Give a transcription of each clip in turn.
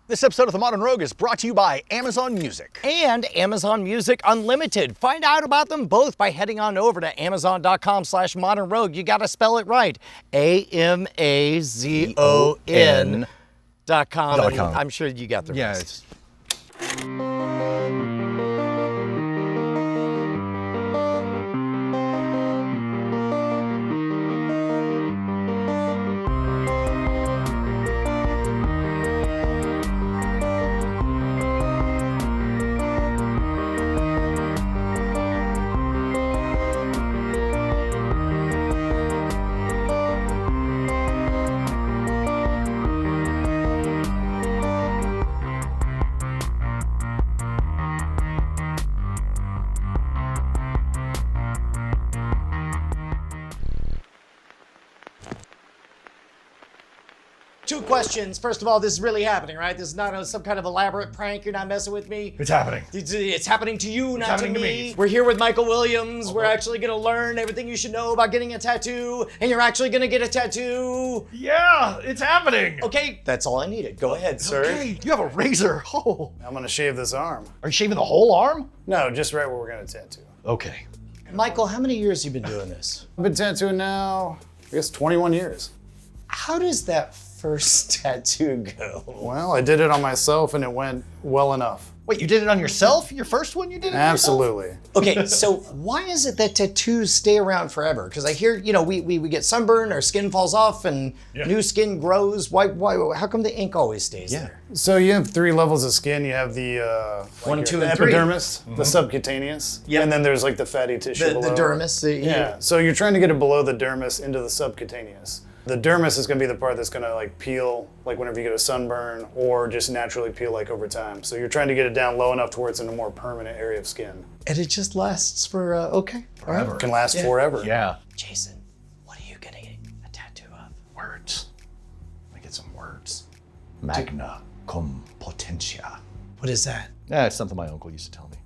This episode of The Modern Rogue is brought to you by Amazon Music. And Amazon Music Unlimited. Find out about them both by heading on over to amazon.com/modernrogue. You gotta spell it right. AMAZON.com. I'm sure you got the rest. Two questions. First of all, this is really happening, right? This is not some kind of elaborate prank. You're not messing with me. It's happening. It's happening to you, not to me. We're here with Michael Williams. We're actually gonna learn everything you should know about getting a tattoo, and you're actually gonna get a tattoo. Yeah, it's happening. Okay, that's all I needed. Go ahead, sir. Okay, you have a razor. Oh. I'm gonna shave this arm. Are you shaving the whole arm? No, just right where we're gonna tattoo. Okay. Michael, how many years have you been doing this? I've been tattooing now, I guess 21 years. How does that first tattoo go? Well, I did it on myself and it went well enough. Wait, you did it on yourself? Your first one you did it on Absolutely. Okay, so why is it that tattoos stay around forever? Because I hear, you know, we get sunburn, our skin falls off, and new skin grows. Why? How come the ink always stays there? So you have 3 levels of skin. You have the One, two, the and 3. epidermis, the subcutaneous, and then there's like the fatty tissue below. The dermis. Yeah. So you're trying to get it below the dermis into the subcutaneous. The dermis is going to be the part that's going to like peel, like whenever you get a sunburn, or just naturally peel like over time. So you're trying to get it down low enough to where it's in a more permanent area of skin. And it just lasts for, okay. Forever. It can last forever. Yeah. Jason, what are you gonna get a tattoo of? Words. Let me get some words. Magna cum potentia. What is that? Yeah, it's something my uncle used to tell me.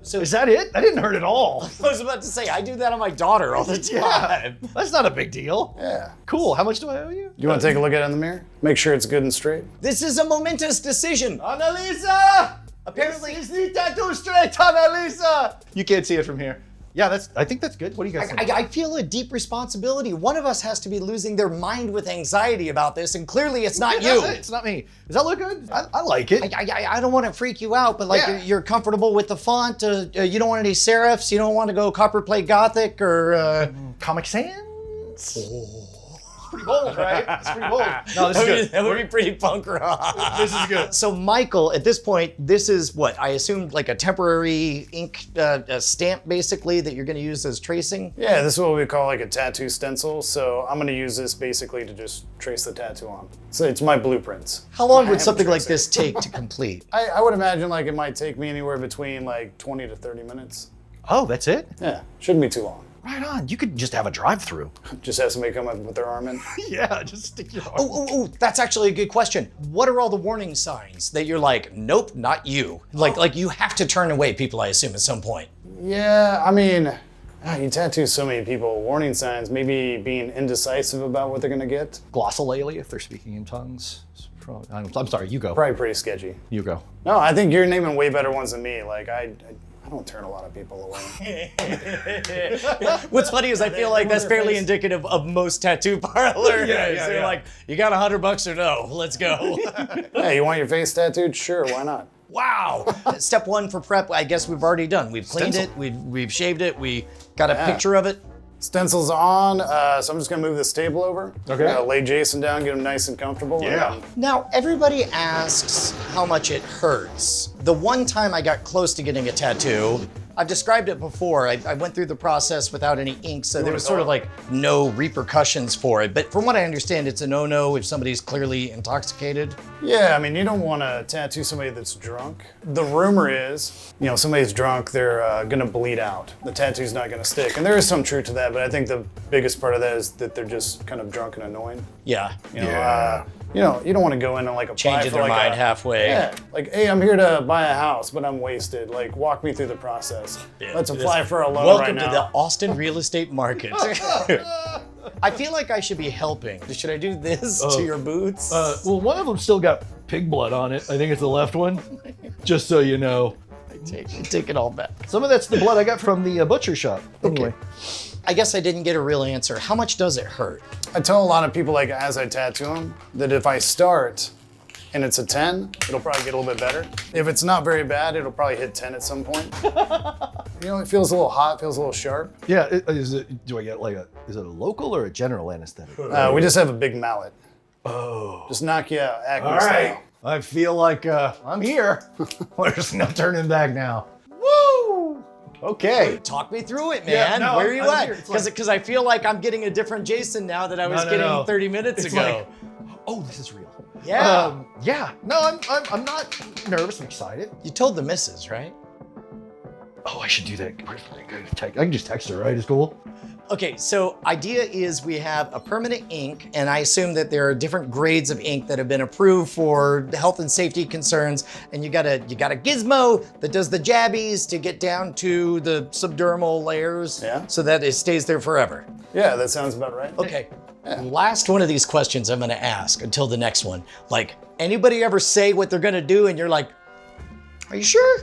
So Is that it? That didn't hurt at all. I was about to say, I do that on my daughter all the time. That's not a big deal. Yeah. Cool. How much do I owe you? You want to take a look at it in the mirror? Make sure it's good and straight. This is a momentous decision. Annaliese! Apparently, Is the tattoo straight, Annaliese? You can't see it from here. Yeah, I think that's good. What do you guys think? I feel a deep responsibility. One of us has to be losing their mind with anxiety about this, and clearly it's not you. It's not me. Does that look good? I like it. I don't want to freak you out, but like Yeah. you're comfortable with the font. You don't want any serifs. You don't want to go copperplate Gothic or. Comic Sans? It's pretty bold, right? It's pretty bold. No, this is good. That would be pretty punk rock. This is good. So Michael, at this point, this is what I assumed like a temporary ink stamp, basically, that you're going to use as tracing. Yeah, this is what we call like a tattoo stencil. So I'm going to use this basically to just trace the tattoo on. So it's my blueprints. How long I would am something like tracing. this take to complete? I would imagine like it might take me anywhere between like 20 to 30 minutes. Oh, that's it? Yeah, shouldn't be too long. Right on. You could just have a drive-through. Just have somebody come up with their arm in. Yeah, just stick your arm. Oh, that's actually a good question. What are all the warning signs that you're like, nope, not you? Like you have to turn away people, I assume, at some point. Yeah, I mean, you tattoo so many people. Warning signs, maybe being indecisive about what they're going to get. Glossolalia, if they're speaking in tongues. I'm sorry, you go. Probably pretty sketchy. You go. No, I think you're naming way better ones than me. Like, I don't turn a lot of people away. What's funny is I feel like that's fairly indicative of most tattoo parlors. They're like, you got $100 or no? Let's go. Hey, you want your face tattooed? Sure, why not? Wow. Step 1 for prep, I guess we've already done. We've cleaned it, we've shaved it, we got a picture of it. Stencil's on, so I'm just gonna move this table over. Okay. Lay Jason down, get him nice and comfortable. Yeah. And then- Now, everybody asks how much it hurts. The one time I got close to getting a tattoo, I've described it before. I went through the process without any ink, so there was sort of like no repercussions for it. But from what I understand, it's a no-no if somebody's clearly intoxicated. Yeah, I mean, you don't want to tattoo somebody that's drunk. The rumor is, you know, somebody's drunk, they're gonna bleed out. The tattoo's not gonna stick. And there is some truth to that, but I think the biggest part of that is that they're just kind of drunk and annoying. Yeah. You know, you don't want to go in and like apply Changing for their like mind a, halfway. Yeah, like, hey, I'm here to buy a house, but I'm wasted. Like, walk me through the process. Let's apply for a loan Welcome right to now. the Austin real estate market. I feel like I should be helping. Should I do this to your boots? Well, one of them still got pig blood on it. I think it's the left one. Just so you know. Take it all back. Some of that's the blood I got from the butcher shop. Anyway. I guess I didn't get a real answer. How much does it hurt? I tell a lot of people, like, as I tattoo them, that if I start and it's a 10, it'll probably get a little bit better. If it's not very bad, it'll probably hit 10 at some point. You know, it feels a little hot, feels a little sharp. Yeah, do I get like is it a local or a general anesthetic? We just have a big mallet. Oh. Just knock you out, acne All right. style. I feel like I'm here. There's no turning back now. Woo! Okay. Talk me through it, Yeah, man. no, Where are you I'm here. at? It's Because I feel like I'm getting a different Jason now that I was getting 30 minutes It's ago. like, oh, this is real. Yeah. Yeah. No, I'm not nervous. I'm excited. You told the missus, right? Oh, I should do that. I can just text her, right? It's cool. Okay, so idea is we have a permanent ink, and I assume that there are different grades of ink that have been approved for health and safety concerns, and you got a gizmo that does the jabbies to get down to the subdermal layers, so that it stays there forever. Yeah, that sounds about right. Okay, last one of these questions I'm gonna ask until the next one. Like, anybody ever say what they're gonna do and you're like, are you sure?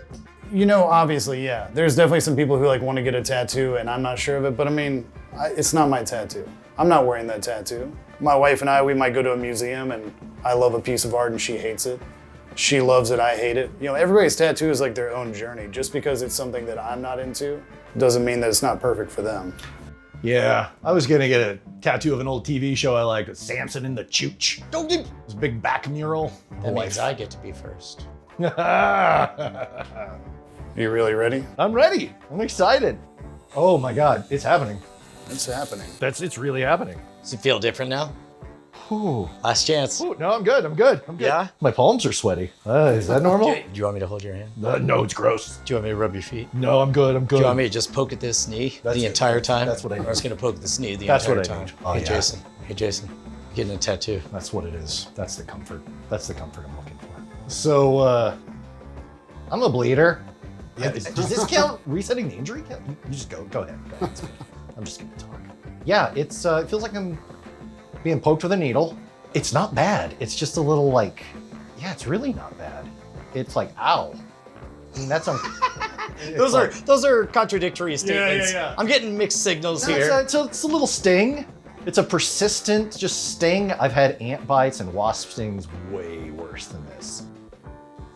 You know, obviously, yeah. There's definitely some people who like want to get a tattoo and I'm not sure of it, but I mean, it's not my tattoo. I'm not wearing that tattoo. My wife and I, we might go to a museum and I love a piece of art and she hates it. She loves it, I hate it. You know, everybody's tattoo is like their own journey. Just because it's something that I'm not into doesn't mean that it's not perfect for them. Yeah, I was gonna get a tattoo of an old TV show I like, Samson and the Chooch. Don't do. This big back mural. That means I get to be first. Are you really ready? I'm ready. I'm excited. Oh my God, it's happening. It's happening. It's really happening. Does it feel different now? Ooh. Last chance. Ooh, no, I'm good. I'm good. Yeah? My palms are sweaty. Is that normal? Do you want me to hold your hand? No, it's gross. Do you want me to rub your feet? No, I'm good. I'm good. Do you want me to just poke at this knee That's the it. entire time? That's what I I'm need. just gonna poke this knee the That's entire what I time. need. Oh, Hey, yeah. Jason. Hey, Jason. Getting a tattoo. That's what it is. That's the comfort. That's the comfort I'm looking for. So, I'm a bleeder. Yeah, does this count? Resetting the injury count? You just go ahead. Go ahead. It's good. I'm just gonna talk. Yeah, it feels like I'm being poked with a needle. It's not bad. It's just a little like, yeah, it's really not bad. It's like, ow. I mean, that's Those are contradictory statements. yeah. I'm getting mixed signals here. It's a little sting. It's a persistent just sting. I've had ant bites and wasp stings way worse than this.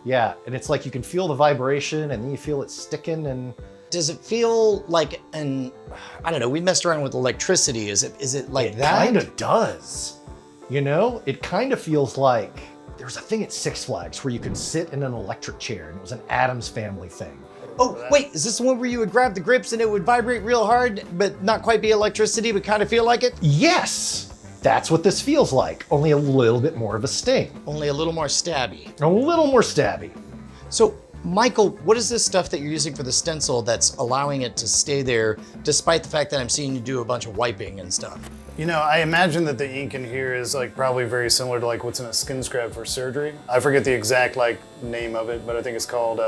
Yeah, and it's like you can feel the vibration and then you feel it sticking and Does it feel like I don't know, we messed around with electricity. Is it like that? kind of does. You know, it kind of feels like there's a thing at Six Flags where you can sit in an electric chair and it was an Addams Family thing. Oh, wait, is this the one where you would grab the grips and it would vibrate real hard, but not quite be electricity, but kind of feel like it? Yes, that's what this feels like, only a little bit more of a sting. Only a little more stabby. A little more stabby. So, Michael, what is this stuff that you're using for the stencil that's allowing it to stay there, despite the fact that I'm seeing you do a bunch of wiping and stuff? You know, I imagine that the ink in here is like probably very similar to like what's in a skin scrub for surgery. I forget the exact like name of it, but I think it's called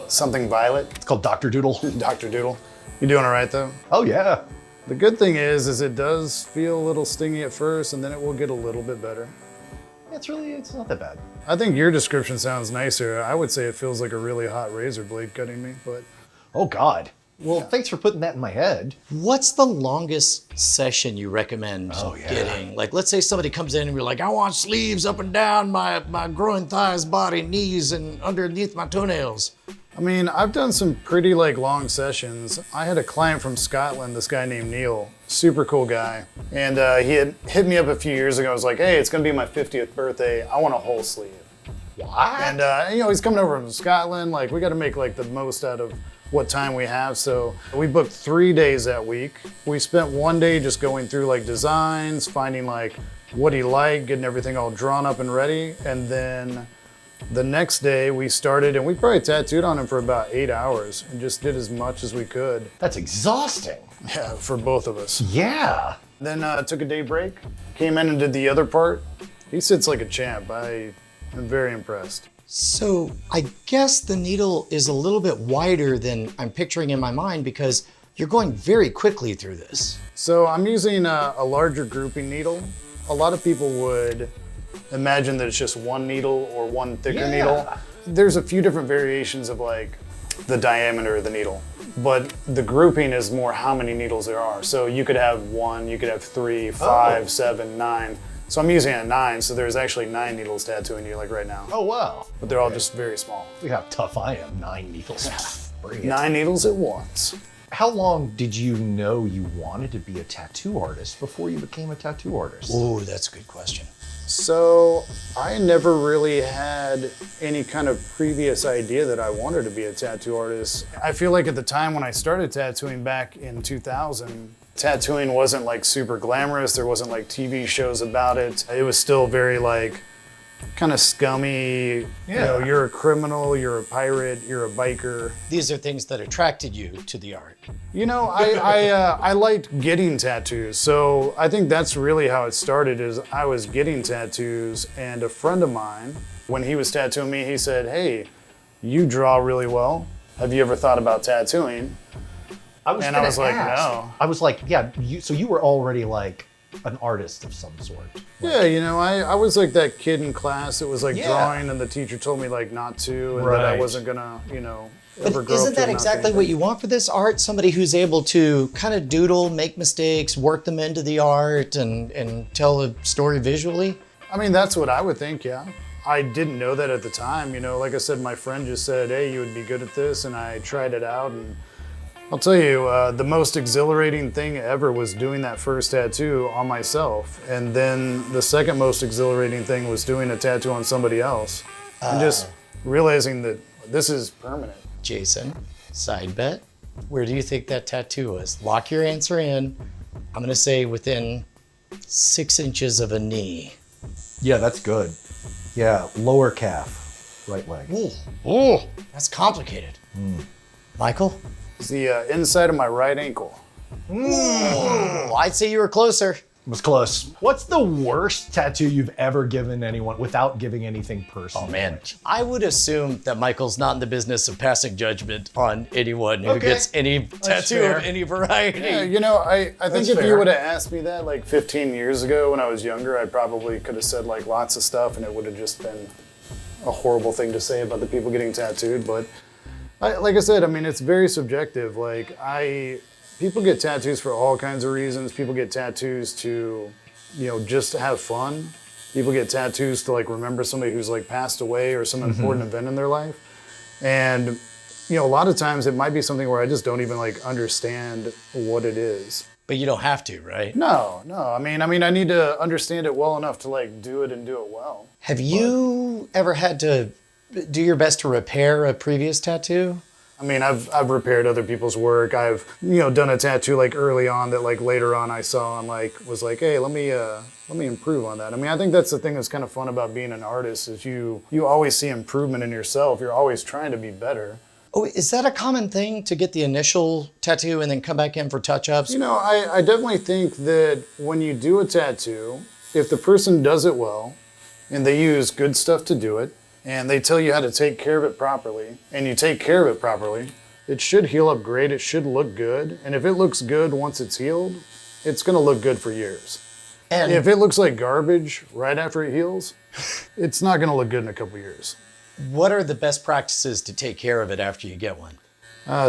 something violet. It's called Dr. Doodle. Dr. Doodle. You doing all right though? Oh yeah. The good thing is it does feel a little stingy at first and then it will get a little bit better. It's not that bad. I think your description sounds nicer. I would say it feels like a really hot razor blade cutting me, but Oh God. Well, thanks for putting that in my head. What's the longest session you recommend getting? Like, let's say somebody comes in and you're like, I want sleeves up and down my groin, thighs, body, knees, and underneath my toenails. I mean, I've done some pretty like long sessions. I had a client from Scotland, this guy named Neil, super cool guy. And he had hit me up a few years ago. I was like, hey, it's gonna be my 50th birthday. I want a whole sleeve. What? And you know, he's coming over from Scotland. Like, we gotta make like the most out of what time we have. So we booked 3 days that week. We spent one day just going through like designs, finding like what he liked, getting everything all drawn up and ready. And then the next day we started and we probably tattooed on him for about 8 hours and just did as much as we could. That's exhausting. Yeah, for both of us. Yeah. Then took a day break, came in and did the other part. He sits like a champ. I am very impressed. So I guess the needle is a little bit wider than I'm picturing in my mind because you're going very quickly through this. So I'm using a larger grouping needle. A lot of people would imagine that it's just one needle or one thicker Yeah. needle. There's a few different variations of like the diameter of the needle, but the grouping is more how many needles there are. So you could have 1, you could have 3, 5, 7, 9. So I'm using a 9, so there's actually 9 needles tattooing you like right now. Oh, wow. But they're all just very small. Look how tough I am. 9 needles. Bring it. 9 needles at once. How long did you know you wanted to be a tattoo artist before you became a tattoo artist? Ooh, that's a good question. So I never really had any kind of previous idea that I wanted to be a tattoo artist. I feel like at the time when I started tattooing back in 2000, tattooing wasn't like super glamorous. There wasn't like TV shows about it. It was still very like kind of scummy. You know, you're a criminal, you're a pirate, you're a biker. These are things that attracted you to the art. You know, I liked getting tattoos, so I think that's really how it started. Is I was getting tattoos, and a friend of mine, when he was tattooing me, he said, "Hey, you draw really well. Have you ever thought about tattooing?" I was And gonna I was like, ask. no. I was like, yeah, so you were already like an artist of some sort. Yeah, you know, I was like that kid in class that was like Yeah. drawing, and the teacher told me like not to, and that I Right. wasn't gonna, you know, ever But grow up isn't to that not exactly being what good. you want for this art? Somebody who's able to kind of doodle, make mistakes, work them into the art, and tell a story visually? I mean, that's what I would think, yeah. I didn't know that at the time, you know. Like I said, my friend just said, "Hey, you would be good at this," and I tried it out, and I'll tell you, the most exhilarating thing ever was doing that first tattoo on myself, and then the second most exhilarating thing was doing a tattoo on somebody else, and just realizing that this is permanent. Jason, side bet. Where do you think that tattoo was? Lock your answer in. I'm gonna say within 6 inches of a knee. Yeah, that's good. Yeah, lower calf, right leg. Ooh, that's complicated. Michael? It's the inside of my right ankle. Oh, I'd say you were closer. It was close. What's the worst tattoo you've ever given anyone without giving anything personal? Oh man, I would assume that Michael's not in the business of passing judgment on anyone who gets any tattoo fair. of any variety. Yeah, you know, I think That's if fair. you would have asked me that like 15 years ago when I was younger, I probably could have said like lots of stuff, and it would have just been a horrible thing to say about the people getting tattooed. But like I said, I mean, it's very subjective. Like people get tattoos for all kinds of reasons. People get tattoos to, you know, just to have fun. People get tattoos to like remember somebody who's like passed away or some important event in their life. And, you know, a lot of times it might be something where I just don't even like understand what it is. But you don't have to, right? No. I mean, I need to understand it well enough to like do it and do it well. Have you ever had to do your best to repair a previous tattoo? I mean, I've repaired other people's work. I've, you know, done a tattoo like early on that like later on I saw and like was like, hey, let me improve on that. I mean, I think that's the thing that's kind of fun about being an artist is you always see improvement in yourself. You're always trying to be better. Oh, is that a common thing to get the initial tattoo and then come back in for touch-ups? You know, I definitely think that when you do a tattoo, if the person does it well and they use good stuff to do it, and they tell you how to take care of it properly, and you take care of it properly, it should heal up great, it should look good, and if it looks good once it's healed, it's gonna look good for years. And If it looks like garbage right after it heals, it's not gonna look good in a couple years. what are the best practices to take care of it after you get one?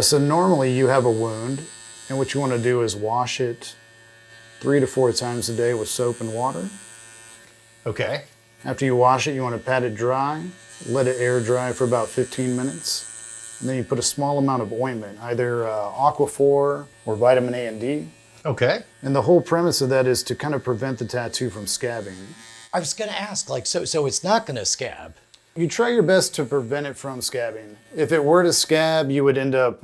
So normally you have a wound, and what you wanna do is wash it 3 to 4 times a day with soap and water. Okay. After you wash it, you want to pat it dry, let it air dry for about 15 minutes. And then you put a small amount of ointment, either Aquaphor or vitamin A and D. Okay. And the whole premise of that is to kind of prevent the tattoo from scabbing. I was gonna ask, like, so it's not gonna scab. You try your best to prevent it from scabbing. If it were to scab, you would end up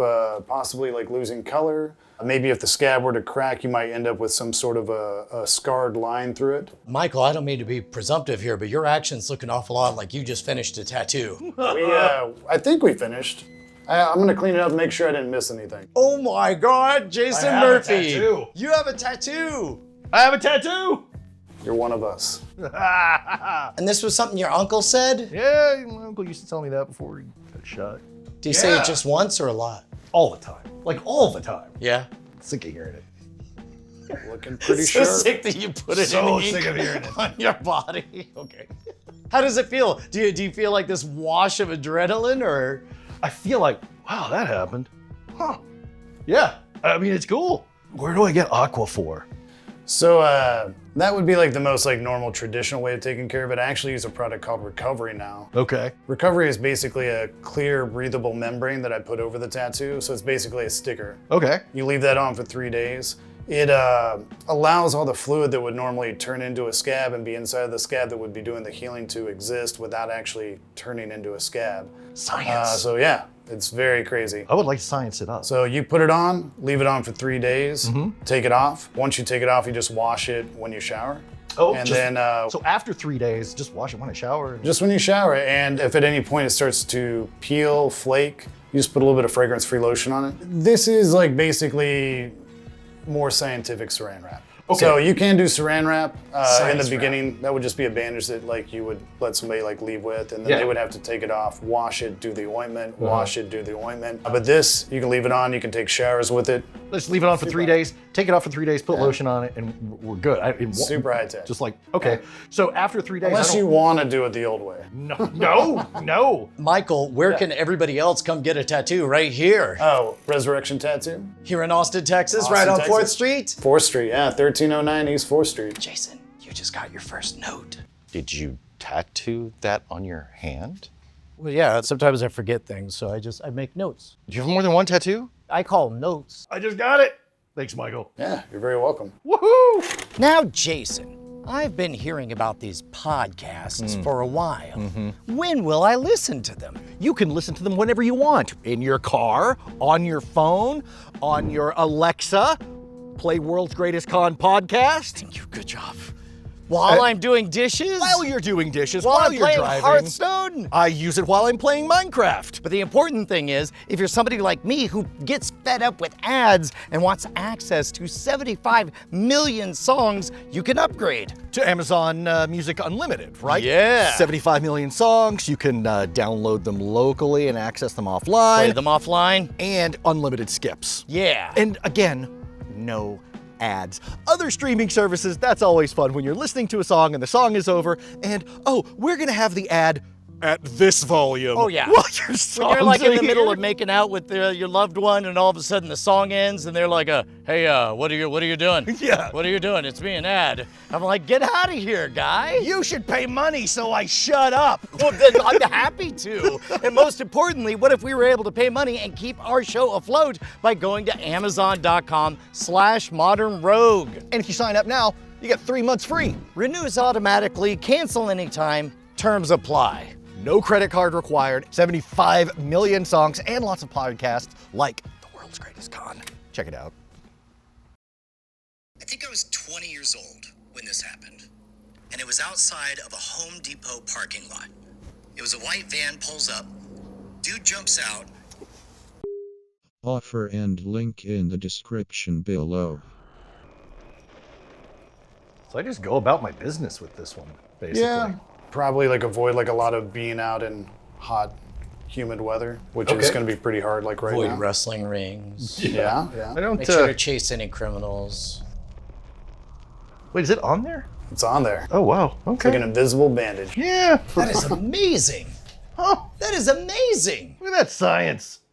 possibly like losing color. Maybe if the scab were to crack, you might end up with some sort of a scarred line through it. Michael, I don't mean to be presumptive here, but your actions look an awful lot like you just finished a tattoo. I think we finished. I'm gonna clean it up and make sure I didn't miss anything. Oh my God, Jason I have a Murphy! tattoo. You have a tattoo! I have a tattoo. You're one of us. And this was something your uncle said? Yeah, my uncle used to tell me that before he got shot. Do you say Yeah. it just once or a lot? All the time. Like all the time. Yeah. Sick of hearing it. Looking pretty so sharp. sick that you put it So in sick ink of hearing it. on your body. Okay. How does it feel? Do you feel like this wash of adrenaline or? I feel like, wow, that happened. Huh. Yeah, I mean, it's cool. Where do I get Aqua for? So that would be like the most like normal traditional way of taking care of it. I actually use a product called Recovery now. Okay. Recovery is basically a clear, breathable membrane that I put over the tattoo. So it's basically a sticker. Okay. You leave that on for 3 days. It allows all the fluid that would normally turn into a scab and be inside of the scab that would be doing the healing to exist without actually turning into a scab. Science. So yeah, it's very crazy. I would like to science it up. So you put it on, leave it on for 3 days, take it off. Once you take it off, you just wash it when you shower. Oh, and just- then so after 3 days, just wash it when I shower. just when you shower, and if at any point it starts to peel, flake, you just put a little bit of fragrance-free lotion on it. This is like basically more scientific saran wrap. Okay. So you can do saran wrap in the Science beginning. That would just be a bandage that like you would let somebody like leave with, and then Yeah. they would have to take it off, wash it, do the ointment, wash it, do the ointment. But this, you can leave it on. You can take showers with it. Let's leave it on for 3 days, take it off for 3 days, put lotion on it, and we're good. Super high tech. Just like, okay. So after 3 days, Unless you want to do it the old way. no. Michael, where can everybody else come get a tattoo? Right here. Oh, Resurrection Tattoo. Here in Austin, Texas, Austin, right on Texas. 4th Street. 4th Street, yeah, 1309 East 4th Street. Jason, you just got your first note. Did you tattoo that on your hand? Well, yeah, sometimes I forget things, so I make notes. Do you have more than one tattoo? I call notes. I just got it. Thanks, Michael. Yeah, you're very welcome. Woohoo! Now, Jason, I've been hearing about these podcasts for a while. When will I listen to them? You can listen to them whenever you want. In your car, on your phone, on your Alexa. Play World's Greatest Con podcast. Thank you, good job. While I'm doing dishes? While you're doing dishes, While I'm you're playing driving. Hearthstone? I use it while I'm playing Minecraft. But the important thing is, if you're somebody like me who gets fed up with ads and wants access to 75 million songs, you can upgrade. To Amazon Music Unlimited, right? Yeah. 75 million songs. You can download them locally and access them offline. Play them offline? And unlimited skips. Yeah. And again, no ads. Other streaming services, that's always fun when you're listening to a song and the song is over and, oh, we're gonna have the ad at this volume. Oh, yeah. While your song's When you're like in the middle here. of making out with your loved one, and all of a sudden the song ends, and they're like, "Hey, what are you doing? Yeah. What are you doing? It's me, an ad." I'm like, "Get out of here, guy." You should pay money, so I shut up. Well, then I'm happy to. And most importantly, what if we were able to pay money and keep our show afloat by going to Amazon.com/modernrogue? And if you sign up now, you get 3 months free. Renews automatically, cancel anytime, terms apply. No credit card required, 75 million songs, and lots of podcasts like The World's Greatest Con. Check it out. I think I was 20 years old when this happened, and it was outside of a Home Depot parking lot. It was a white van, pulls up, dude jumps out. Offer and link in the description below. So I just go about my business with this one, basically. Yeah, probably like avoid like a lot of being out in hot, humid weather, which is Okay. going to be pretty hard like right Avoid now. wrestling rings. Yeah. I don't. Make sure to chase any criminals. Wait, is it on there? It's on there. Oh wow. Okay. Like an invisible bandage. Yeah. That is amazing. Oh, That is amazing. look at that science.